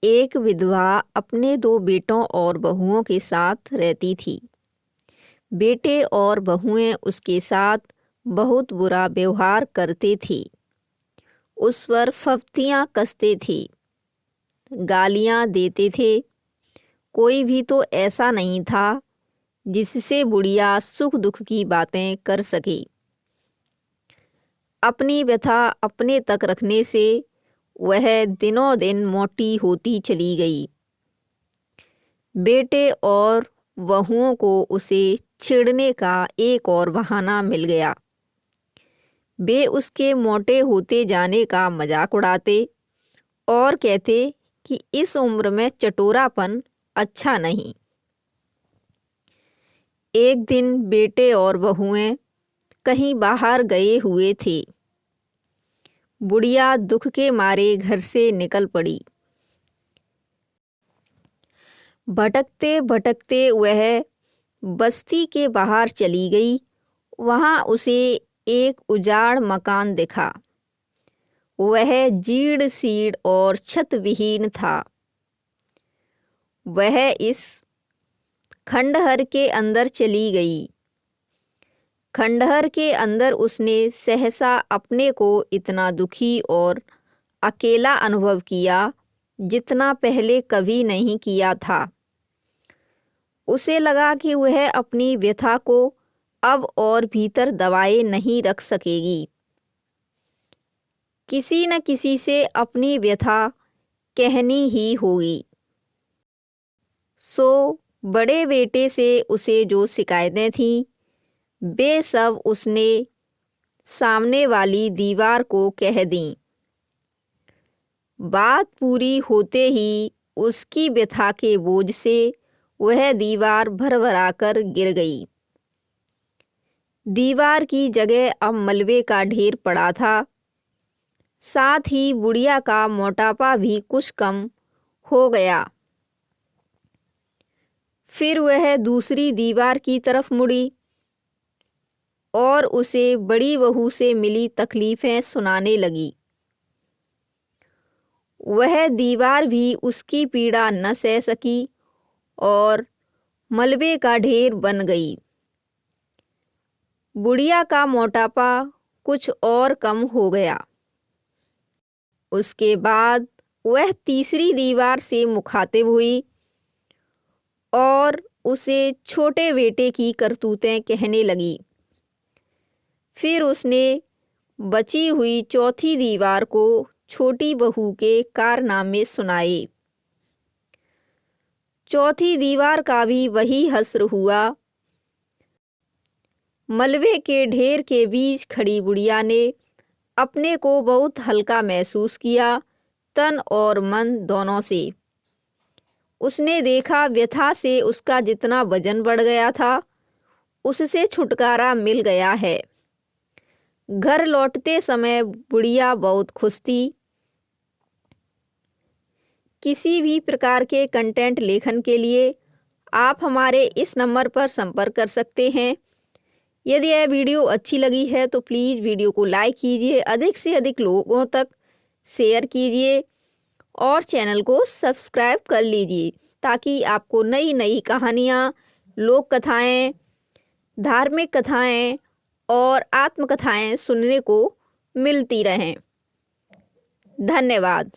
एक विधवा अपने दो बेटों और बहुओं के साथ रहती थी। बेटे और बहुएं उसके साथ बहुत बुरा व्यवहार करते थे, उस पर फप्तियाँ कसते थे, गालियाँ देते थे। कोई भी तो ऐसा नहीं था जिससे बुढ़िया सुख दुख की बातें कर सके। अपनी व्यथा अपने तक रखने से वह दिनों दिन मोटी होती चली गई। बेटे और बहुओं को उसे छेड़ने का एक और बहाना मिल गया। वे उसके मोटे होते जाने का मजाक उड़ाते और कहते कि इस उम्र में चटोरापन अच्छा नहीं। एक दिन बेटे और बहुएं कहीं बाहर गए हुए थे। बुढ़िया दुख के मारे घर से निकल पड़ी। भटकते भटकते वह बस्ती के बाहर चली गई। वहां उसे एक उजाड़ मकान दिखा। वह जीर्ण शीर्ण और छत विहीन था। वह इस खंडहर के अंदर चली गई। खंडहर के अंदर उसने सहसा अपने को इतना दुखी और अकेला अनुभव किया जितना पहले कभी नहीं किया था। उसे लगा कि वह अपनी व्यथा को अब और भीतर दबाए नहीं रख सकेगी। किसी न किसी से अपनी व्यथा कहनी ही होगी। सो बड़े बेटे से उसे जो शिकायतें थीं वे सब उसने सामने वाली दीवार को कह दीं। बात पूरी होते ही उसकी व्यथा के बोझ से वह दीवार भरभराकर गिर गई। दीवार की जगह अब मलबे का ढेर पड़ा था। साथ ही बुढ़िया का मोटापा भी कुछ कम हो गया। फिर वह दूसरी दीवार की तरफ मुड़ी और उसे बड़ी बहू से मिली तकलीफें सुनाने लगी। वह दीवार भी उसकी पीड़ा न सह सकी और मलबे का ढेर बन गई। बुढ़िया का मोटापा कुछ और कम हो गया। उसके बाद वह तीसरी दीवार से मुखातिब हुई और उसे छोटे बेटे की करतूतें कहने लगी। फिर उसने बची हुई चौथी दीवार को छोटी बहू के कारनामे सुनाए। चौथी दीवार का भी वही हश्र हुआ। मलबे के ढेर के बीच खड़ी बुढ़िया ने अपने को बहुत हल्का महसूस किया, तन और मन दोनों से। उसने देखा व्यथा से उसका जितना वजन बढ़ गया था उससे छुटकारा मिल गया है। घर लौटते समय बुढ़िया बहुत खुश थी। किसी भी प्रकार के कंटेंट लेखन के लिए आप हमारे इस नंबर पर संपर्क कर सकते हैं। यदि यह वीडियो अच्छी लगी है तो प्लीज़ वीडियो को लाइक कीजिए, अधिक से अधिक लोगों तक शेयर कीजिए और चैनल को सब्सक्राइब कर लीजिए ताकि आपको नई नई कहानियाँ, लोक कथाएँ, धार्मिक कथाएँ और आत्मकथाएँ सुनने को मिलती रहें। धन्यवाद।